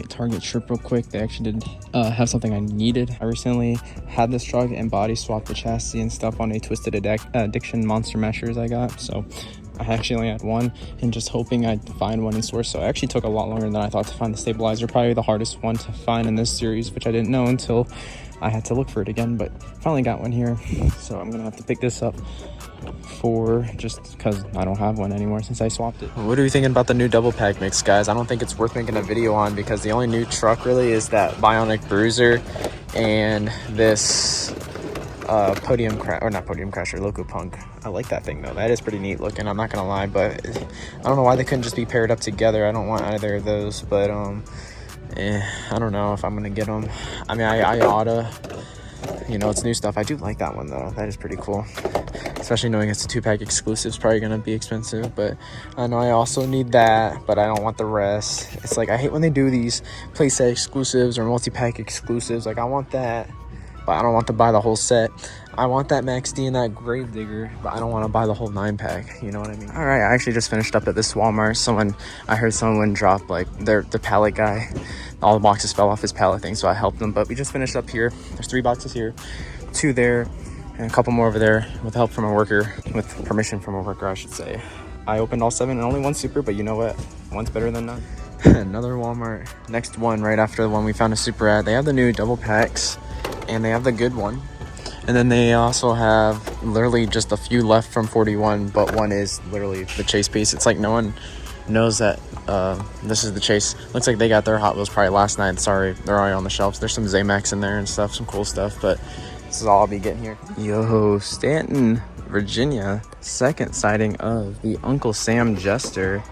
Target trip real quick. They actually did have something I needed. I recently had this truck and body swapped the chassis and stuff on a Twisted Addiction Monster Mashers I got. So I actually only had one and just hoping I'd find one in store. So it actually took a lot longer than I thought to find the stabilizer. Probably the hardest one to find in this series, which I didn't know until I had to look for it again. But finally got one here. So I'm gonna have to pick this up for just because I don't have one anymore since I swapped it. What are you thinking about the new double pack mix, guys? I don't think it's worth making a video on because the only new truck really is that Bionic Bruiser and this Podium Crasher Loco Punk. I like that thing though. That is pretty neat looking, I'm not gonna lie, but I don't know why they couldn't just be paired up together. I don't want either of those, but I don't know if I'm gonna get them. I mean, I oughta, you know, it's new stuff. I do like that one though. That is pretty cool, especially knowing it's a 2-pack exclusive. It's probably gonna be expensive, but I know I also need that, but I don't want the rest. It's like I hate when they do these playset exclusives or multi-pack exclusives. Like I want that, but I don't want to buy the whole set. I want that Max D and that Gravedigger, but I don't want to buy the whole 9-pack. You know what I mean? All right, I actually just finished up at this Walmart. I heard someone drop like the pallet guy. All the boxes fell off his pallet thing, so I helped them. But we just finished up here. There's 3 boxes here, 2 there, and a couple more over there with help from a worker, with permission from a worker, I should say. I opened all 7 and only 1 super, but you know what? One's better than none. Another Walmart. Next one, right after the one we found a super at. They have the new double packs, and they have the good one. And then they also have literally just a few left from 41, but one is literally the chase piece. It's like no one knows that this is the chase. Looks like they got their Hot Wheels probably last night. Sorry, they're already on the shelves. There's some Zamax in there and stuff, some cool stuff, but this is all I'll be getting here. Yo, Stanton, Virginia, second sighting of the Uncle Sam Jester.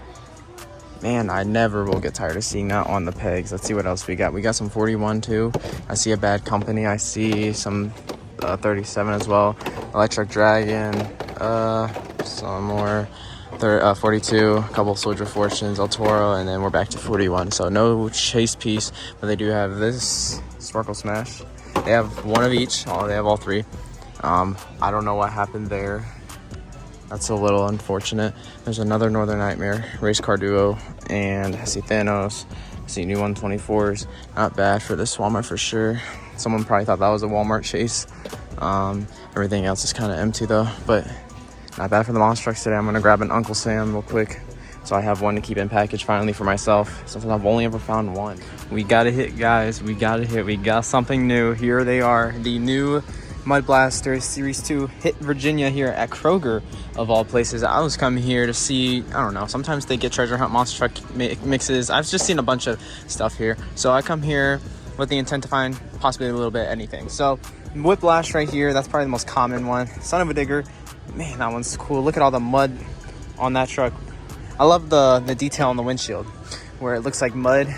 Man, I never will get tired of seeing that on the pegs. Let's see what else we got. We got some 41 too. I see a Bad Company. I see some 37 as well. Electric Dragon, some more 42, a couple Soldier Fortunes, El Toro, and then we're back to 41. So no chase piece, but they do have this Sparkle Smash. They have one of each. They have all 3. I don't know what happened there. That's a little unfortunate. There's another Northern Nightmare Race Car Duo, and I see Thanos. I see new 124s. Not bad for this Walmart for sure. Someone probably thought that was a Walmart chase. Everything else is kind of empty though, but not bad for the monster trucks today. I'm gonna grab an Uncle Sam real quick, so I have one to keep in package finally for myself, since I've only ever found one. We got a hit, guys. We got a hit. We got something new. Here they are, the new Mud Blaster Series 2 hit Virginia here at Kroger, of all places. I was coming here to see, I don't know, sometimes they get treasure hunt monster truck mixes. I've just seen a bunch of stuff here, so I come here with the intent to find possibly a little bit anything. So Whiplash right here, that's probably the most common one. Son of a Digger, man, that one's cool. Look at all the mud on that truck. I love the detail on the windshield where it looks like mud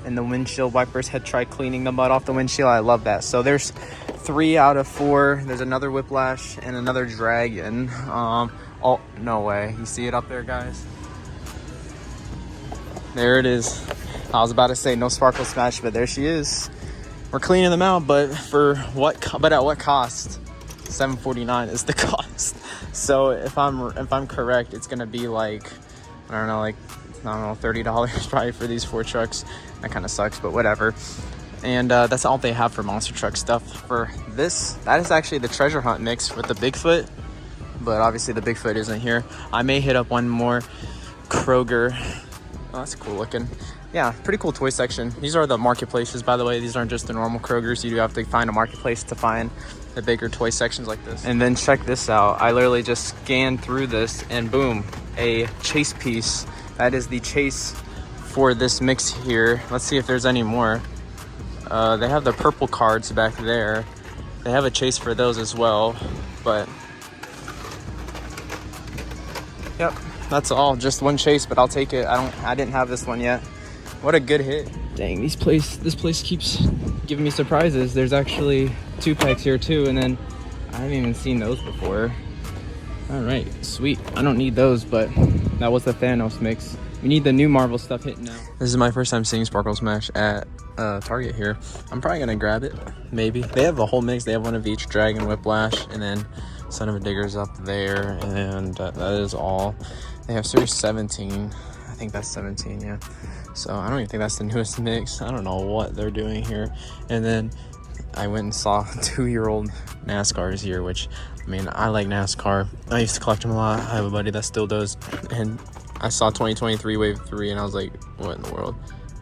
and the windshield wipers had tried cleaning the mud off the windshield. I love that. So there's 3 out of 4. There's another Whiplash and another Dragon. Oh, no way. You see it up there, guys? There it is. I was about to say no Sparkle Smash, but there she is. We're cleaning them out, but at what cost? $749 is the cost. So if I'm correct, it's gonna be like $30 probably for these 4 trucks. That kind of sucks, but whatever. And that's all they have for monster truck stuff for this. That is actually the treasure hunt mix with the Bigfoot, but obviously the Bigfoot isn't here. I may hit up one more Kroger. Oh, that's cool looking. Yeah, pretty cool toy section. These are the marketplaces, by the way. These aren't just the normal Krogers. You do have to find a marketplace to find the bigger toy sections like this. And then check this out. I literally just scanned through this and boom, a chase piece. That is the chase for this mix here. Let's see if there's any more. They have the purple cards back there. They have a chase for those as well, but yep, that's all. Just one chase, but I'll take it. I didn't have this one yet. What a good hit. Dang, this place keeps giving me surprises. There's actually 2-packs here too, and then I haven't even seen those before. All right, sweet. I don't need those, but that was the Thanos mix. We need the new Marvel stuff hitting now. This is my first time seeing Sparkle Smash at Target here. I'm probably gonna grab it, maybe. They have a whole mix. They have one of each, Dragon, Whiplash, and then Son of a Digger's up there, and that is all. They have Series 17. I think that's 17, yeah. So I don't even think that's the newest mix. I don't know what they're doing here. And then I went and saw 2-year-old NASCARs here, which, I mean, I like NASCAR. I used to collect them a lot. I have a buddy that still does. And I saw 2023 Wave 3, and I was like, what in the world?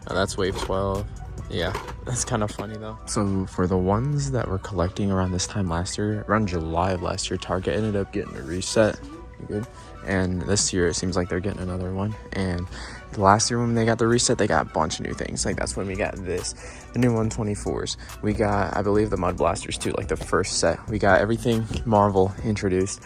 Oh, that's Wave 12. Yeah, that's kind of funny, though. So for the ones that were collecting around this time last year, around July of last year, Target ended up getting a reset. Good. And this year, it seems like they're getting another one. And the last year when they got the reset, they got a bunch of new things. Like, that's when we got this, the new 124s. We got, I believe, the Mud Blasters too, like the first set. We got everything Marvel introduced.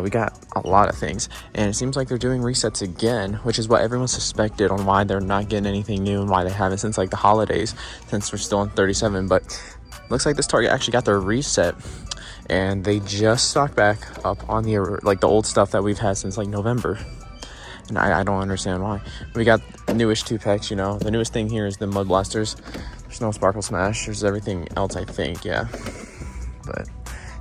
We got a lot of things. And it seems like they're doing resets again, which is what everyone suspected on why they're not getting anything new and why they haven't since like the holidays, since we're still on 37. But looks like this Target actually got their reset. And they just stocked back up on the like the old stuff that we've had since like November. And I don't understand why. We got the newish 2-packs, you know. The newest thing here is the Mud Blasters. There's no Sparkle Smash. There's everything else, I think, yeah. But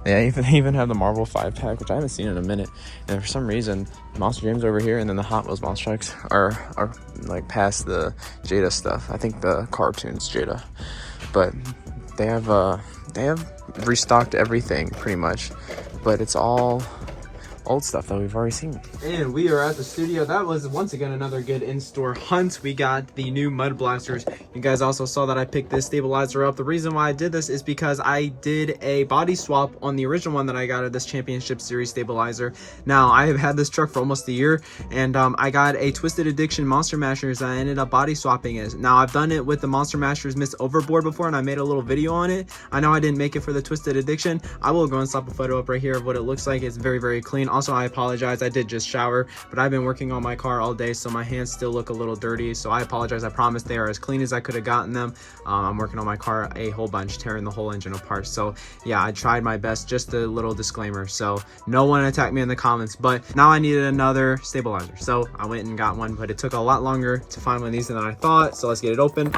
they even have the Marvel 5-pack, which I haven't seen in a minute. And for some reason, Monster Jam's over here, and then the Hot Wheels Monster Trucks are like past the Jada stuff. I think the cartoon's Jada. But they have restocked everything pretty much, but it's all old stuff that we've already seen. And we are at the studio. That was once again another good in-store hunt. We got the new Mud Blasters. You guys also saw that I picked this stabilizer up. The reason why I did this is because I did a body swap on the original one that I got at this Championship Series stabilizer. Now, I have had this truck for almost a year, and I got a Twisted Addiction Monster Mashers. I ended up body swapping it. Now, I've done it with the Monster Mashers Miss Overboard before, and I made a little video on it. I know I didn't make it for the Twisted Addiction. I will go and slap a photo up right here of what it looks like. It's very, very clean. Also, I apologize. I did just shower, but I've been working on my car all day, so my hands still look a little dirty. So I apologize. I promise they are as clean as I could have gotten them. I'm working on my car a whole bunch, tearing the whole engine apart. So yeah, I tried my best. Just a little disclaimer. So no one attack me in the comments, but now I needed another stabilizer. So I went and got one, but it took a lot longer to find one of these than I thought. So let's get it open.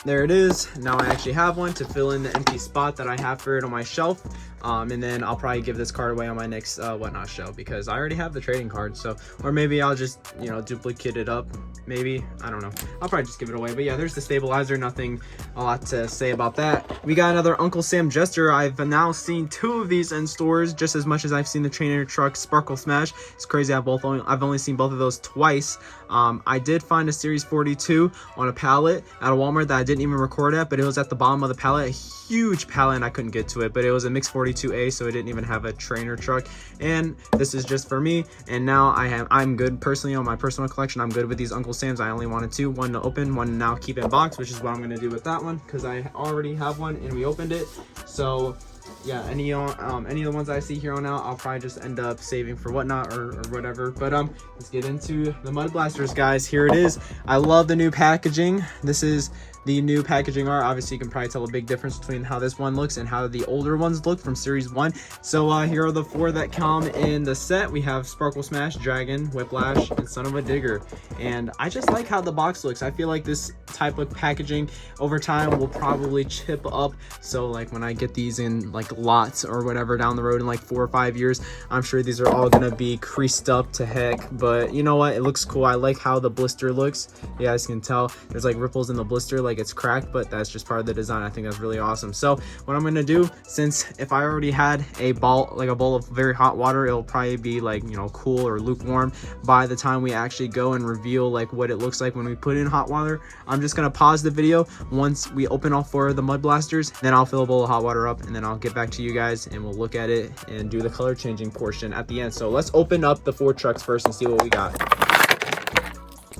There it is. Now I actually have one to fill in the empty spot that I have for it on my shelf. And then I'll probably give this card away on my next Whatnot show, because I already have the trading card. So, or maybe I'll just, you know, duplicate it up. Maybe, I don't know. I'll probably just give it away. But yeah, there's the stabilizer. Nothing a lot to say about that. We got another Uncle Sam Jester. I've now seen 2 of these in stores, just as much as I've seen the Trainer Truck Sparkle Smash. It's crazy. I've only seen both of those twice. I did find a Series 42 on a pallet at a Walmart that I didn't even record at, but it was at the bottom of the pallet. A huge pallet, and I couldn't get to it, but it was a Mix 42A, so it didn't even have a Trainer Truck. And this is just for me. And now I'm good personally on my personal collection. I'm good with these Uncle Sam's. I only wanted 2, one to open, one to now keep in box, which is what I'm going to do with that one, because I already have one and we opened it. So yeah, any of the ones I see here on out, I'll probably just end up saving for Whatnot or whatever. But let's get into the Mud Blasters, guys. Here it is. I love the new packaging. This is the new packaging art. Obviously, you can probably tell a big difference between how this one looks and how the older ones look from Series 1. So here are the 4 that come in the set. We have Sparkle Smash, Dragon, Whiplash, and Son of a Digger. And I just like how the box looks. I feel like this type of packaging over time will probably chip up. So like when I get these in like lots or whatever down the road in like 4 or 5 years, I'm sure these are all gonna be creased up to heck. But you know what? It looks cool. I like how the blister looks. You guys can tell there's like ripples in the blister, like it's cracked, but that's just part of the design. I think that's really awesome. So what I'm gonna do, since if I already had a bowl of very hot water, it'll probably be like, you know, cool or lukewarm by the time we actually go and reveal like what it looks like when we put in hot water. I'm just gonna pause the video once we open all 4 of the Mud Blasters, then I'll fill a bowl of hot water up, and then I'll get back to you guys and we'll look at it and do the color changing portion at the end. So let's open up the 4 trucks first and see what we got.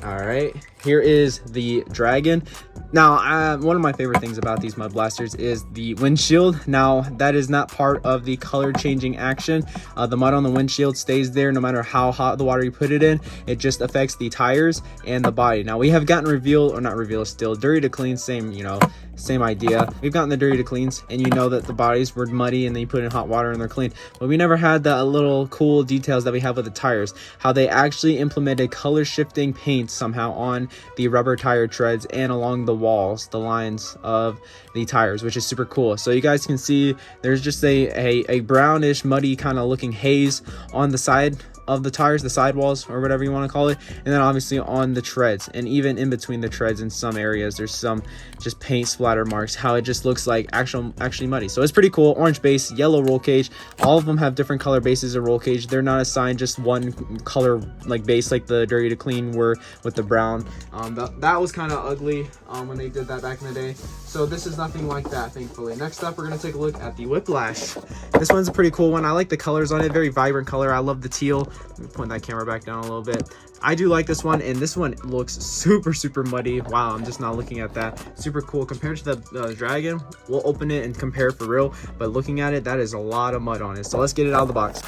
All right, here is the Dragon. Now, one of my favorite things about these Mud Blasters is the windshield. Now, that is not part of the color changing action. The mud on the windshield stays there no matter how hot the water you put it in. It just affects the tires and the body. Now, we have gotten still dirty to clean, same idea. We've gotten the dirty to cleans, and you know that the bodies were muddy and then you put in hot water and they're clean. But we never had the little cool details that we have with the tires, how they actually implemented color shifting paint somehow on the rubber tire treads and along the walls, the lines of the tires, which is super cool. So you guys can see there's just a brownish muddy kind of looking haze on the side of the tires, the sidewalls or whatever you want to call it, and then obviously on the treads, and even in between the treads in some areas there's some just paint splatter marks, how it just looks like actually muddy. So it's pretty cool. Orange base, yellow roll cage. All of them have different color bases of roll cage. They're not assigned just one color like base like the dirty to clean were with the brown. That was kind of ugly when they did that back in the day. So this is nothing like that, thankfully. Next up, we're gonna take a look at the Whiplash. This one's a pretty cool one. I like the colors on it, very vibrant color. I love the teal. Let me point that camera back down a little bit. I do like this one, and this one looks super muddy. Wow, I'm just not looking at that. Super cool compared to the Dragon. We'll open it and compare for real, but looking at it, that is a lot of mud on it. So let's get it out of the box.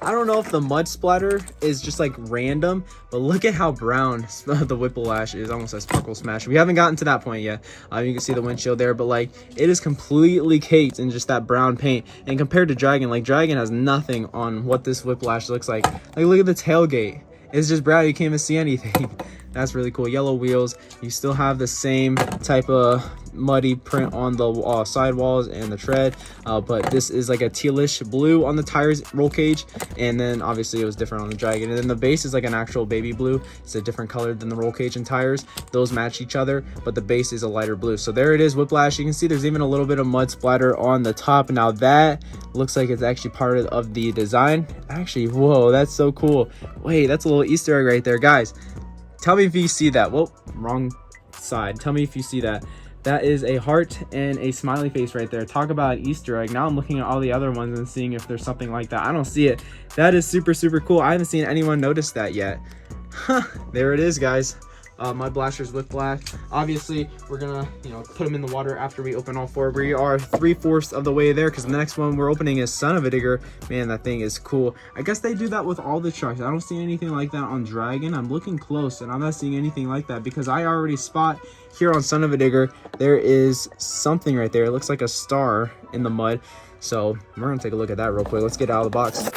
I don't know if the mud splatter is just like random, but look at how brown the Whiplash is. Almost a Sparkle Smash. We haven't gotten to that point yet. You can see the windshield there, but like it is completely caked in just that brown paint. And compared to Dragon, like Dragon has nothing on what this Whiplash looks like. Like look at the tailgate. It's just brown. You can't even see anything. That's really cool. Yellow wheels. You still have the same type of muddy print on the sidewalls and the tread, but this is like a tealish blue on the tires roll cage, and then obviously it was different on the Dragon. And then the base is like an actual baby blue. It's a different color than the roll cage and tires. Those match each other, but the base is a lighter blue. So there it is, Whiplash. You can see there's even a little bit of mud splatter on the top. Now that looks like it's actually part of the design. Actually, whoa, that's so cool. Wait, that's a little Easter egg right there, guys. Tell me if you see that. Whoa, wrong side. Tell me if you see that. That is a heart and a smiley face right there. Talk about an Easter egg. Now I'm looking at all the other ones and seeing if there's something like that. I don't see it. That is super cool. I haven't seen anyone notice that yet. Huh, there it is, guys. Mud Blasters Whiplash. Obviously, we're gonna, put them in the water after we open all four. We are 3/4 of the way there, because the next one we're opening is Son of a Digger. Man, that thing is cool. I guess they do that with all the trucks. I don't see anything like that on Dragon. I'm looking close, and I'm not seeing anything like that, because I already spot here on Son of a Digger, there is something right there. It looks like a star in the mud. So we're gonna take a look at that real quick. Let's get it out of the box.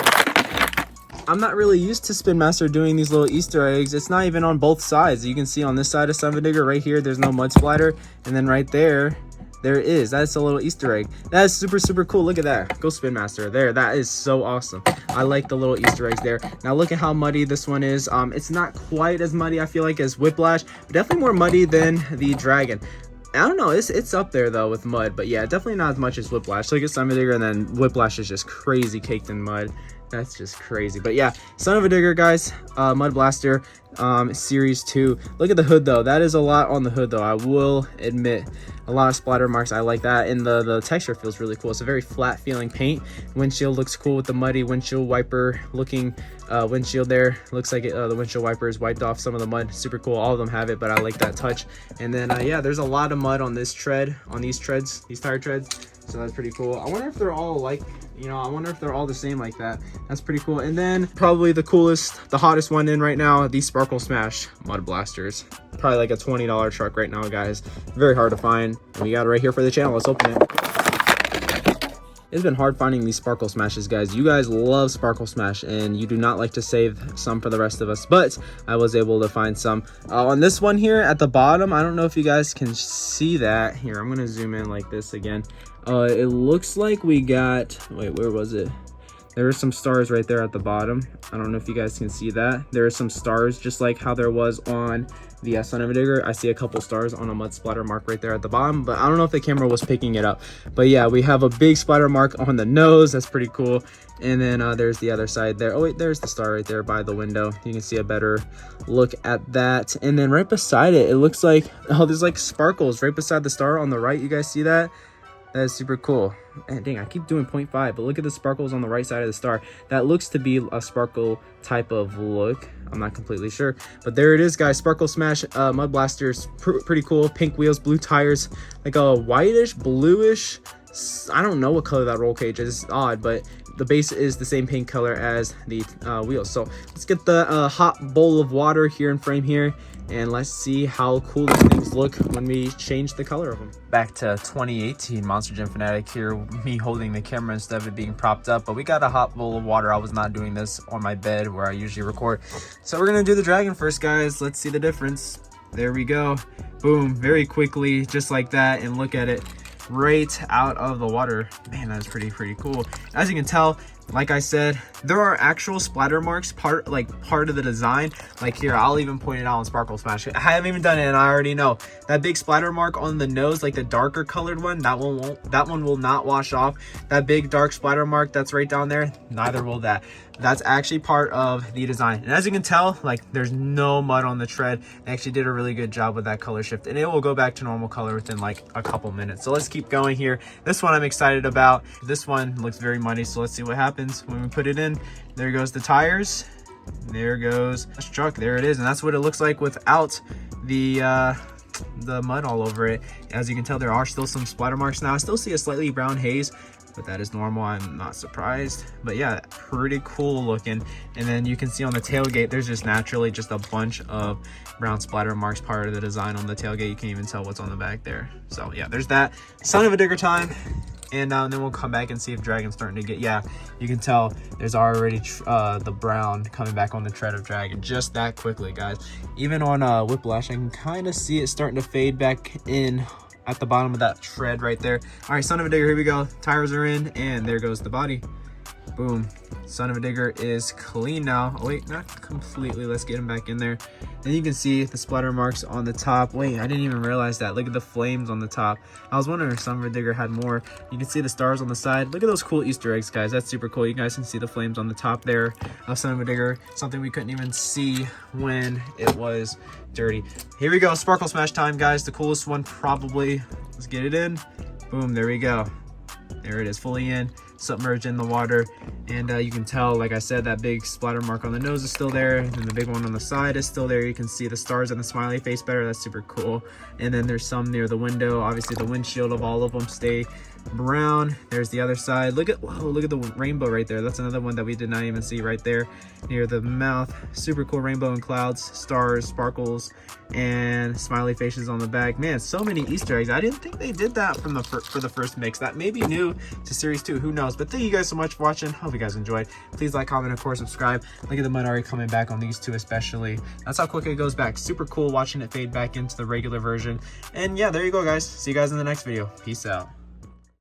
I'm not really used to Spin Master doing these little Easter eggs. It's not even on both sides. You can see on this side of Son of a Digger right here, there's no mud splatter. And then right there, there is. That's a little Easter egg. That is super cool. Look at that. Go Spin Master. There, that is so awesome. I like the little Easter eggs there. Now look at how muddy this one is. It's not quite as muddy, I feel like, as Whiplash, but definitely more muddy than the Dragon. I don't know, it's up there though with mud, but yeah, definitely not as much as Whiplash. Look at Son of a Digger, and then Whiplash is just crazy caked in mud. That's just crazy. But yeah, Son of a Digger, guys, Mud Blaster Series 2. Look at the hood though. That is a lot on the hood though, I will admit. A lot of splatter marks. I like that, and the texture feels really cool. It's a very flat feeling paint. Windshield looks cool with the muddy windshield wiper looking windshield there. Looks like the windshield wiper is wiped off some of the mud. Super cool. All of them have it, but I like that touch. And then yeah, there's a lot of mud on this tread, on these treads, these tire treads. So that's pretty cool. I wonder if they're all like, I wonder if they're all the same like that. That's pretty cool. And then probably the coolest, the hottest one in right now, these Sparkle Smash Mud Blasters. Probably like a $20 truck right now, guys. Very hard to find. And we got it right here for the channel. Let's open it. It's been hard finding these Sparkle Smashes, guys. You guys love Sparkle Smash, and you do not like to save some for the rest of us, but I was able to find some. On this one here at the bottom, I don't know if you guys can see that. Here, I'm gonna zoom in like this again. It looks like we got, wait, where was it? There are some stars right there at the bottom. I don't know if you guys can see that. There are some stars, just like how there was on the Son of a Digger. I see a couple stars on a mud splatter mark right there at the bottom, but I don't know if the camera was picking it up. But yeah, we have a big splatter mark on the nose. That's pretty cool. And then there's the other side there. Oh wait, there's the star right there by the window. You can see a better look at that. And then right beside it, it looks like, oh, there's like sparkles right beside the star on the right. You guys see that? That is super cool. And dang, I keep doing 0.5, but look at the sparkles on the right side of the star. That looks to be a sparkle type of look. I'm not completely sure, but there it is, guys. Sparkle Smash Mud Blasters. Pretty cool. Pink wheels, blue tires, like a whitish, bluish. I don't know what color that roll cage is. It's odd, but the base is the same pink color as the wheels. So let's get the hot bowl of water here in frame here, and let's see how cool these things look when we change the color of them. Back to 2018 Monster Gym Fanatic here, me holding the camera instead of it being propped up, but we got a hot bowl of water. I was not doing this on my bed where I usually record. So we're gonna do the Dragon first, guys. Let's see the difference. There we go. Boom, very quickly, just like that, and look at it. Right out of the water. Man, that's pretty cool. As you can tell, like I said, there are actual splatter marks part of the design. Like here, I'll even point it out on Sparkle Smash. I haven't even done it and I already know that big splatter mark on the nose, like the darker colored one, that one will not wash off. That big dark splatter mark that's right down there, neither will that. That's actually part of the design. And as you can tell, like there's no mud on the tread. They actually did a really good job with that color shift, and it will go back to normal color within like a couple minutes. So let's keep going here. This one I'm excited about. This one looks very muddy, so let's see what happens when we put it in. There goes the tires. There goes this truck. There it is, and that's what it looks like without the mud all over it. As you can tell, there are still some splatter marks now. I still see a slightly brown haze, but that is normal. I'm not surprised. But yeah, pretty cool looking. And then you can see on the tailgate, there's just naturally just a bunch of brown splatter marks, part of the design on the tailgate. You can't even tell what's on the back there. So yeah, there's that. Son of a digger time. And then we'll come back and see if Dragon's starting to get, yeah, you can tell there's already the brown coming back on the tread of Dragon just that quickly, guys. Even on Whiplash, I can kind of see it starting to fade back in at the bottom of that tread right there. All right, Son of a Digger, here we go. Tires are in, and there goes the body. Boom. Son of a Digger is clean now. Oh, wait, not completely. Let's get him back in there. And you can see the splatter marks on the top. Wait, I didn't even realize that. Look at the flames on the top. I was wondering if Son of a Digger had more. You can see the stars on the side. Look at those cool Easter eggs, guys. That's super cool. You guys can see the flames on the top there of Son of a Digger. Something we couldn't even see when it was dirty. Here we go. Sparkle Smash time, guys. The coolest one probably. Let's get it in. Boom. There we go. There it is, fully in, submerged in the water. And you can tell, like I said, that big splatter mark on the nose is still there, and the big one on the side is still there. You can see the stars and the smiley face better. That's super cool. And then there's some near the window. Obviously the windshield of all of them stay brown. There's the other side. Look at, whoa, look at the rainbow right there. That's another one that we did not even see right there near the mouth. Super cool rainbow and clouds, stars, sparkles, and smiley faces on the back. Man, so many Easter eggs. I didn't think they did that from for the first mix. That may be new to series 2, who knows. But thank you guys so much for watching. Hope you guys enjoyed. Please like, comment, of course, subscribe. Look at the mud already coming back on these two especially. That's how quick it goes back. Super cool watching it fade back into the regular version. And yeah, there you go, guys. See you guys in the next video. Peace out.